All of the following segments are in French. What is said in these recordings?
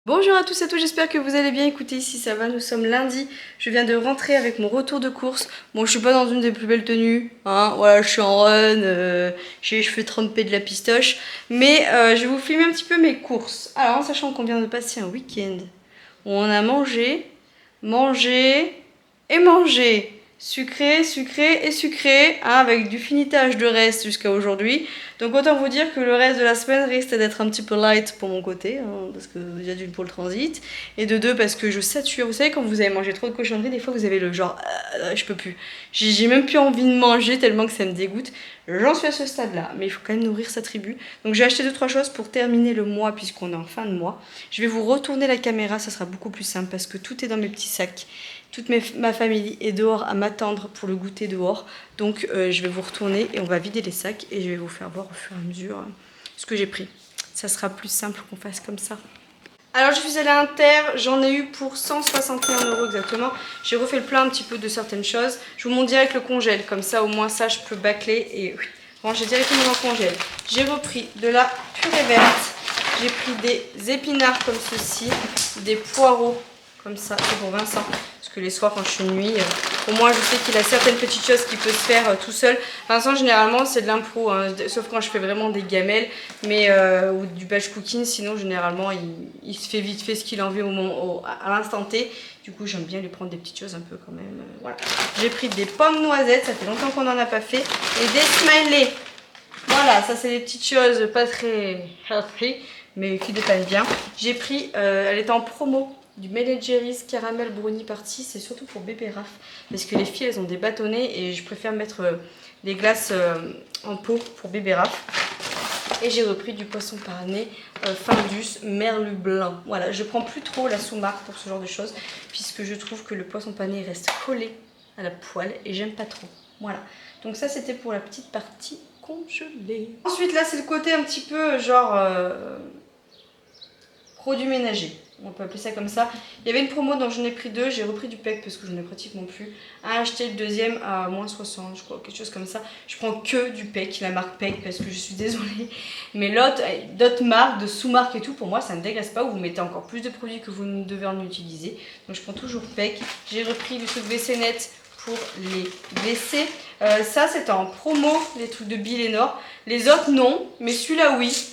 Bonjour à tous et à toutes, j'espère que vous allez bien. Écoutez, ici ça va, nous sommes lundi. Je viens de rentrer avec mon retour de course. Bon, je suis pas dans une des plus belles tenues, hein. Voilà, je suis en run, j'ai les cheveux trempés de la pistoche. Mais je vais vous filmer un petit peu mes courses. Alors, en sachant qu'on vient de passer un week-end où on a mangé, mangé et mangé. Sucré, sucré et sucré, hein, avec du finitage de reste jusqu'à aujourd'hui. Donc autant vous dire que le reste de la semaine risque d'être un petit peu light pour mon côté, hein, parce que déjà d'une pour le transit, et de deux parce que je sature. Vous savez, quand vous avez mangé trop de cochonneries, des fois vous avez le genre je peux plus. J'ai même plus envie de manger tellement que ça me dégoûte. J'en suis à ce stade-là, mais il faut quand même nourrir sa tribu. Donc j'ai acheté 2-3 choses pour terminer le mois puisqu'on est en fin de mois. Je vais vous retourner la caméra, ça sera beaucoup plus simple parce que tout est dans mes petits sacs. Toute ma famille est dehors à m'attendre pour le goûter dehors. Donc je vais vous retourner et on va vider les sacs et je vais vous faire voir au fur et à mesure ce que j'ai pris. Ça sera plus simple qu'on fasse comme ça. Alors je suis allée à Inter, j'en ai eu pour 161 € exactement. J'ai refait le plein un petit peu de certaines choses. Je vous montre direct le congèle, comme ça au moins ça je peux bâcler et ranger directement dans le congèle. J'ai repris de la purée verte, j'ai pris des épinards comme ceci, des poireaux comme ça, c'est pour Vincent. Parce que les soirs quand je suis nuit, au moins je sais qu'il a certaines petites choses qui peut se faire tout seul. Vincent généralement c'est de l'impro, hein, sauf quand je fais vraiment des gamelles ou du batch cooking. Sinon généralement il se fait vite fait ce qu'il a envie à l'instant T. Du coup j'aime bien lui prendre des petites choses un peu quand même. Voilà. J'ai pris des pommes noisettes, ça fait longtemps qu'on n'en a pas fait. Et des smileys. Voilà, ça c'est des petites choses pas très healthy, mais qui dépannent bien. J'ai pris, elle était en promo, du Ben Jerry's Caramel Brownie Party. C'est surtout pour bébé Raph, parce que les filles elles ont des bâtonnets et je préfère mettre des glaces en pot pour bébé Raph. Et j'ai repris du poisson pané Findus merlu blanc. Voilà, je prends plus trop la sous-marque pour ce genre de choses, puisque je trouve que le poisson pané reste collé à la poêle et j'aime pas trop. Voilà, donc ça c'était pour la petite partie congelée. Ensuite là c'est le côté un petit peu genre produits ménagers, on peut appeler ça comme ça. Il y avait une promo dont j'en ai pris deux, j'ai repris du PEC parce que je n'ai pratiquement plus. Un acheté, le deuxième à moins 60 je crois, quelque chose comme ça. Je prends que du PEC, la marque PEC, parce que je suis désolée. Mais d'autres marques, de sous-marques et tout, pour moi ça ne dégraisse pas, ou vous mettez encore plus de produits que vous ne devez en utiliser. Donc je prends toujours PEC. J'ai repris du truc WC Net pour les WC. Ça c'était en promo, les trucs de Bill et Nord. Les autres non, mais celui-là oui.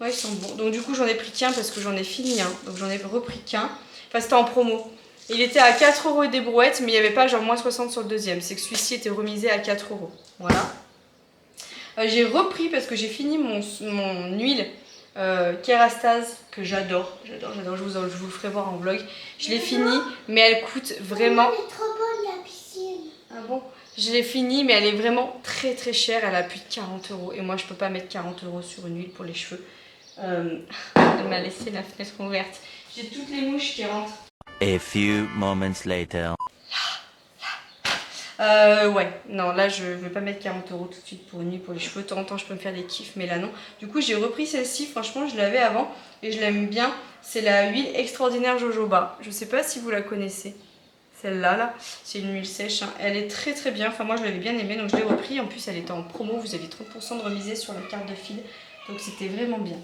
Ouais, ils sont bons. Donc du coup j'en ai pris qu'un parce que j'en ai fini un. Donc j'en ai repris qu'un. Enfin c'était en promo. Il était à 4 € et des brouettes, mais il n'y avait pas genre moins 60 sur le deuxième. C'est que celui-ci était remisé à 4 €. Voilà. J'ai repris parce que j'ai fini mon huile Kerastase que j'adore. J'adore. Je vous le ferai voir en vlog. Je l'ai fini, mais elle coûte vraiment... Elle est trop bonne la piscine. Ah bon? Je l'ai fini, mais elle est vraiment très très chère. Elle a plus de 40 €. Et moi je peux pas mettre 40 € sur une huile pour les cheveux. Elle m'a laissé la fenêtre ouverte. J'ai toutes les mouches qui rentrent. A few moments later. Ouais, non, là je vais pas mettre 40 € tout de suite pour une nuit pour les cheveux. De temps en temps je peux me faire des kiffs, mais là non. Du coup j'ai repris celle-ci, franchement je l'avais avant et je l'aime bien. C'est la huile extraordinaire jojoba. Je sais pas si vous la connaissez. Celle-là, là, c'est une huile sèche, hein. Elle est très très bien. Enfin moi je l'avais bien aimée, donc je l'ai repris. En plus elle était en promo, vous avez 30% de remisée sur la carte de fil. Donc c'était vraiment bien.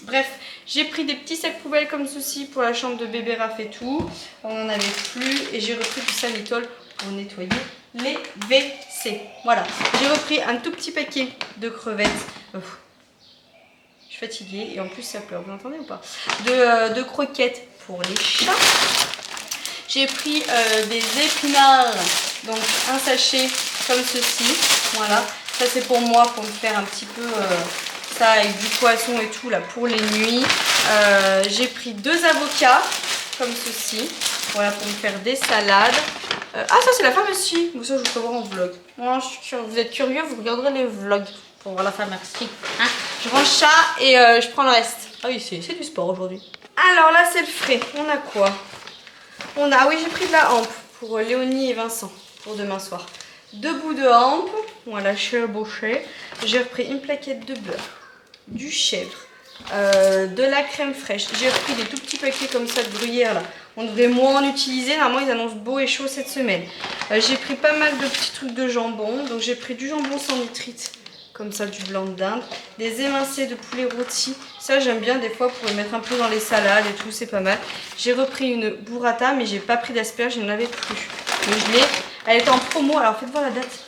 Bref, j'ai pris des petits sacs poubelles comme ceci pour la chambre de bébé Raph et tout. On n'en avait plus et j'ai repris du Sanitol pour nettoyer les WC. Voilà, j'ai repris un tout petit paquet de crevettes. Je suis fatiguée et en plus ça pleure, vous entendez ou pas? De croquettes pour les chats. J'ai pris des épinards, donc un sachet comme ceci. Voilà, ça c'est pour moi pour me faire un petit peu... ça avec du poisson et tout là pour les nuits. J'ai pris 2 avocats comme ceci, voilà, pour me faire des salades. Ah ça c'est la pharmacie, ça je vous ferai voir en vlog. Moi, vous êtes curieux, vous regarderez les vlogs pour voir la pharmacie. Hein, je range ça et je prends le reste. Ah oui, c'est du sport aujourd'hui. Alors là c'est le frais, on a quoi? On a, ah oui, j'ai pris de la hampe pour Léonie et Vincent pour demain soir. 2 bouts de hampe, voilà, chez Boucher. J'ai repris une plaquette de beurre, du chèvre, de la crème fraîche. J'ai repris des tout petits paquets comme ça de gruyère là. On devrait moins en utiliser, normalement ils annoncent beau et chaud cette semaine. J'ai pris pas mal de petits trucs de jambon, donc j'ai pris du jambon sans nitrite comme ça du blanc de dinde. Des émincés de poulet rôti, ça j'aime bien des fois pour le mettre un peu dans les salades et tout, c'est pas mal. J'ai repris une burrata mais j'ai pas pris d'asperges, je n'en avais plus. Mais je l'ai, elle était en promo, alors faites voir la date.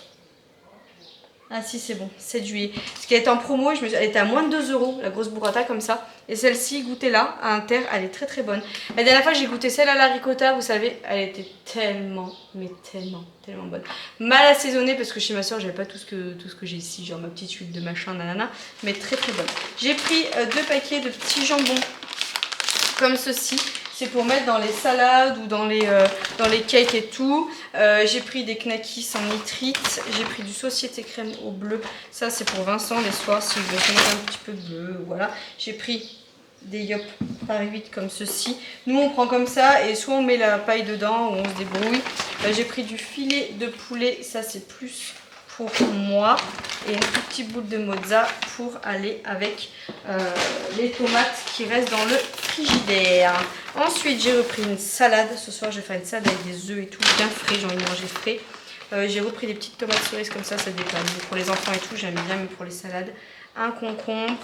Ah si c'est bon, 7 juillet. Parce qu'elle était en promo, elle était à moins de 2 € la grosse burrata comme ça. Et celle-ci, goûtez-la, à Inter, elle est très très bonne. La dernière fois j'ai goûté celle à la ricotta, vous savez, elle était tellement, mais tellement bonne. Mal assaisonnée parce que chez ma soeur j'avais pas tout ce que j'ai ici, genre ma petite huile de machin, nanana. Mais très très bonne. J'ai pris 2 paquets de petits jambons comme ceci. C'est pour mettre dans les salades ou dans les cakes et tout. J'ai pris des knackis en nitrite. J'ai pris du société crème au bleu. Ça c'est pour Vincent les soirs si je veux se mettre un petit peu bleu. Voilà. J'ai pris des yop par 8 comme ceci. Nous on prend comme ça et soit on met la paille dedans ou on se débrouille. J'ai pris du filet de poulet. Ça c'est plus pour moi. Et une toute petite boule de mozza pour aller avec les tomates qui restent dans le frigidaire. Ensuite j'ai repris une salade. Ce soir je vais faire une salade avec des œufs et tout, bien frais, j'ai envie de manger frais. J'ai repris des petites tomates cerises comme ça dépanne. Pour les enfants et tout j'aime bien, mais pour les salades. Un concombre.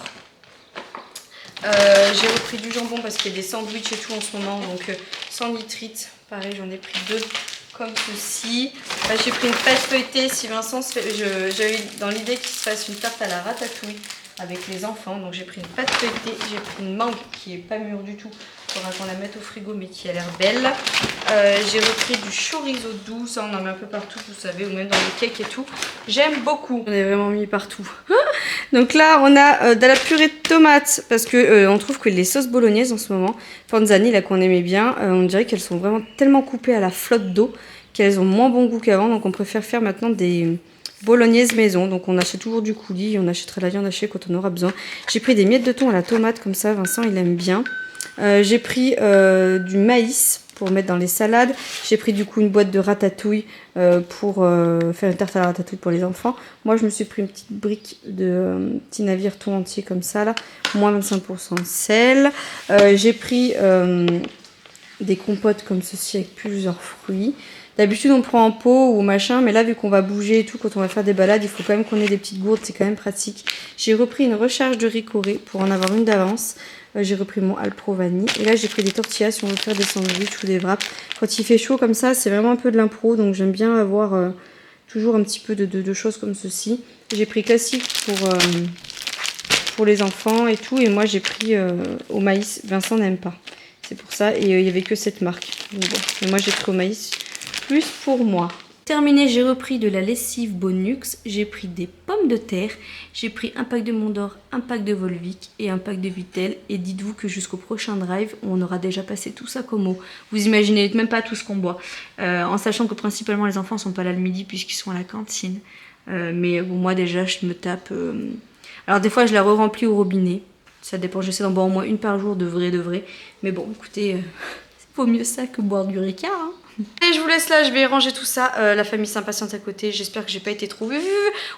J'ai repris du jambon parce qu'il y a des sandwichs et tout en ce moment, donc sans nitrite. Pareil, j'en ai pris 2 comme ceci. J'ai pris une pâte feuilletée. Si Vincent se fait, j'avais dans l'idée qu'il se fasse une tarte à la ratatouille avec les enfants, donc j'ai pris une pâte feuilletée. J'ai pris une mangue qui est pas mûre du tout, il faudra qu'on la mette au frigo mais qui a l'air belle. J'ai repris du chorizo doux, ça on en met un peu partout vous savez, ou même dans les cakes et tout. J'aime beaucoup, on est vraiment mis partout. Donc là on a de la purée de tomates parce que on trouve que les sauces bolognaises en ce moment, Panzani là qu'on aimait bien, on dirait qu'elles sont vraiment tellement coupées à la flotte d'eau qu'elles ont moins bon goût qu'avant, donc on préfère faire maintenant des bolognaise maison, donc on achète toujours du coulis, on achètera la viande hachée quand on aura besoin. J'ai pris des miettes de thon à la tomate comme ça, Vincent il aime bien. J'ai pris du maïs pour mettre dans les salades. J'ai pris du coup une boîte de ratatouille pour faire une tarte à la ratatouille pour les enfants. Moi je me suis pris une petite brique de petit navire thon entier comme ça là, moins 25% sel. J'ai pris des compotes comme ceci avec plusieurs fruits. D'habitude on prend en pot ou machin, mais là vu qu'on va bouger et tout, quand on va faire des balades, il faut quand même qu'on ait des petites gourdes, c'est quand même pratique. J'ai repris une recharge de Ricoré pour en avoir une d'avance. J'ai repris mon Alpro vanille. Et là j'ai pris des tortillas si on veut faire des sandwichs ou des wraps. Quand il fait chaud comme ça, c'est vraiment un peu de l'impro, donc j'aime bien avoir toujours un petit peu de choses comme ceci. J'ai pris classique pour les enfants et tout, et moi j'ai pris au maïs. Vincent n'aime pas, c'est pour ça, et il n'y avait que cette marque. Donc, bon. Et moi j'ai pris au maïs. Plus pour moi. Terminé, j'ai repris de la lessive Bonux, j'ai pris des pommes de terre, j'ai pris un pack de Mondor, un pack de Volvic et un pack de Vittel. Et dites-vous que jusqu'au prochain drive, on aura déjà passé tout ça comme eau. Vous imaginez même pas tout ce qu'on boit. En sachant que principalement les enfants sont pas là le midi puisqu'ils sont à la cantine. Mais bon, moi déjà je me tape... Alors des fois je la re-remplis au robinet. Ça dépend, j'essaie d'en boire au moins une par jour de vrai. Mais bon, écoutez, vaut mieux ça que boire du Ricard, hein. Et je vous laisse là, je vais ranger tout ça. La famille s'impatiente à côté. J'espère que j'ai pas été trop vue.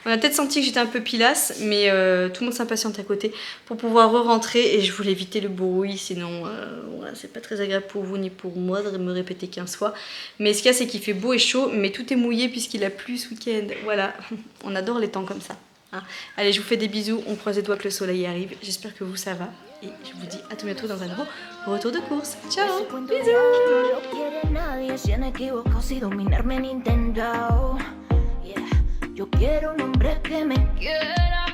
On a peut-être senti que j'étais un peu pilasse, mais tout le monde s'impatiente à côté pour pouvoir re-rentrer. Et je voulais éviter le bruit, sinon voilà, c'est pas très agréable pour vous ni pour moi de me répéter 15 fois. Mais ce qu'il y a, c'est qu'il fait beau et chaud, mais tout est mouillé puisqu'il a plu ce week-end. Voilà, on adore les temps comme ça. Hein. Allez, je vous fais des bisous. On croise les doigts que le soleil arrive. J'espère que vous ça va. Et je vous dis à tout bientôt dans un nouveau retour de course. Ciao, bisous. Yo quiero un hombre que me quiera,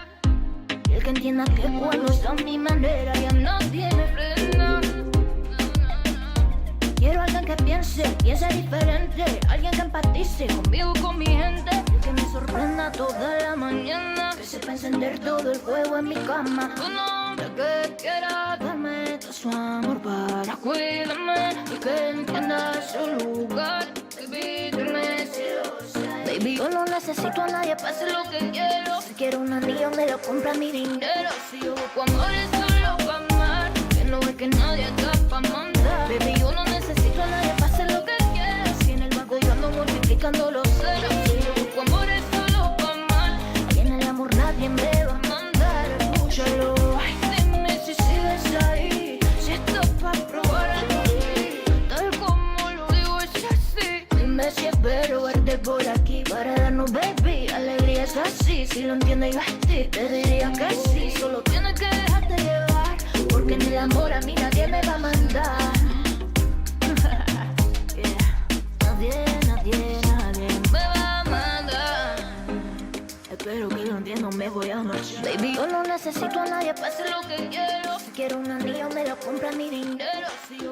el que entienda que cuando está a mi manera ya no tiene freno. Quiero alguien que piense diferente, alguien que empatice conmigo, con mi gente, que me sorprenda toda la mañana, que sepa encender todo el fuego en mi cama. Un hombre que quiera darme todo su amor para cuidarme y que entienda su lugar, que vivirme si lo sé. Baby, yo no necesito a nadie para hacer lo que quiero. Si quiero un anillo me lo compra mi dinero. Si yo busco amor es solo para amar, que no ve que nadie está para mandar. Baby, yo no necesito a nadie para hacer lo que quiero. Si en el banco yo ando multiplicando los ceros. Si yo busco amor es solo para amar, y en el amor nadie me va a mandar. Escúchalo, ay, dime si sigues ahí, si estás para probar a mí. Tal como lo digo es así. Dime si espero verte por aquí para darnos, baby, alegría es así. Si lo entiendes yo a ti te diría que sí. Solo tienes que dejarte llevar, porque en el amor a mí nadie me va a mandar. Yeah. Nadie me va a mandar. Espero que lo entiendan, me voy a marchar. Baby, yo no necesito a nadie, pase lo que quiero. Si quiero un anillo me lo compra mi dinero. Si yo